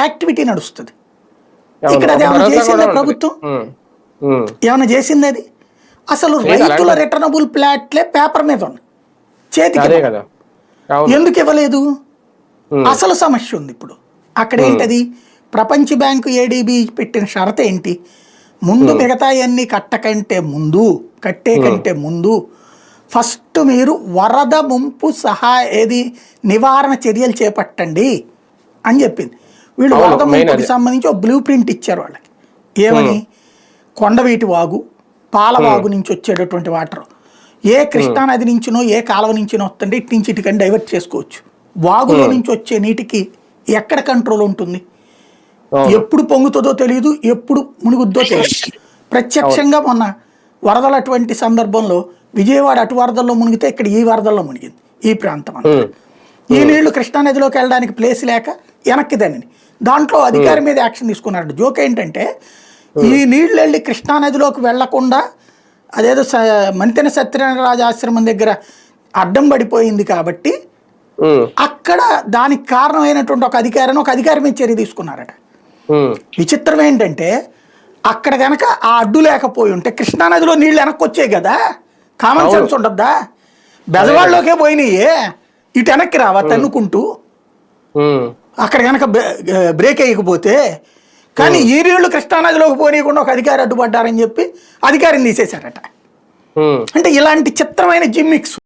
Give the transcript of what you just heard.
Activity నడుస్తుంది. ఇక్కడ అది ఏమైనా చేసిందా ప్రభుత్వం? ఏమైనా చేసింది అది? అసలు రైతుల రిటర్నబుల్ ప్లాట్లే పేపర్ మీద ఉన్నాయి, చేతికి ఎందుకు ఇవ్వలేదు? అసలు సమస్య ఉంది ఇప్పుడు అక్కడ. ఏంటది? ప్రపంచ బ్యాంకు ఏడీబీ పెట్టిన షరత ఏంటి? ముందు మిగతా అన్ని కట్టే కంటే ముందు ఫస్ట్ మీరు వరద ముంపు నివారణ చర్యలు చేపట్టండి అని చెప్పింది. వీళ్ళు వరద ముంపుకి సంబంధించి ఒక బ్లూ ప్రింట్ ఇచ్చారు వాళ్ళకి. ఏమని? కొండవీటి వాగు, పాలవాగు నుంచి వచ్చేటటువంటి వాటర్ ఏ కృష్ణానది నుంచినో ఏ కాలువ నుంచినో వస్తుంటే ఇటు నుంచి ఇటుకని డైవర్ట్ చేసుకోవచ్చు. వాగులో నుంచి వచ్చే నీటికి ఎక్కడ కంట్రోల్ ఉంటుంది? ఎప్పుడు పొంగుతుందో తెలియదు, ఎప్పుడు మునుగుద్దో తెలియదు. ప్రత్యక్షంగా మొన్న వరదలు అటువంటి సందర్భంలో విజయవాడ అటు వరదల్లో మునిగితే ఇక్కడ ఈ వరదల్లో మునిగింది ఈ ప్రాంతం అంతా. ఈ నీళ్లు కృష్ణానదిలోకి వెళ్ళడానికి ప్లేస్ లేక వెనక్కి దాన్ని దాంట్లో అధికారి మీద యాక్షన్ తీసుకున్నాడు. జోక్ ఏంటంటే ఈ నీళ్లు వెళ్ళి కృష్ణానదిలోకి వెళ్లకుండా అదేదో మంతెన సత్యనారాయణ ఆశ్రమం దగ్గర అడ్డం పడిపోయింది కాబట్టి అక్కడ దానికి కారణమైనటువంటి ఒక అధికారి మీద చర్య తీసుకున్నారట. విచిత్రం ఏంటంటే అక్కడ కనుక ఆ అడ్డు లేకపోయి ఉంటే కృష్ణానదిలో నీళ్ళు వెనక్కి వచ్చాయి కదా, కామన్ సెన్స్ ఉండద్దా? బెజవాడలోకే పోయినాయే, ఇటు వెనక్కి రావా తన్నుకుంటూ? అక్కడ కనుక బ్రేక్ వేయకపోతే. కానీ ఈ నీళ్లు కృష్ణానదిలోకి పోనీయకుండా ఒక అధికారి అడ్డుపడ్డారని చెప్పి అధికారిని తీసేశారట. అంటే ఇలాంటి చిత్రమైన జిమ్మిక్స్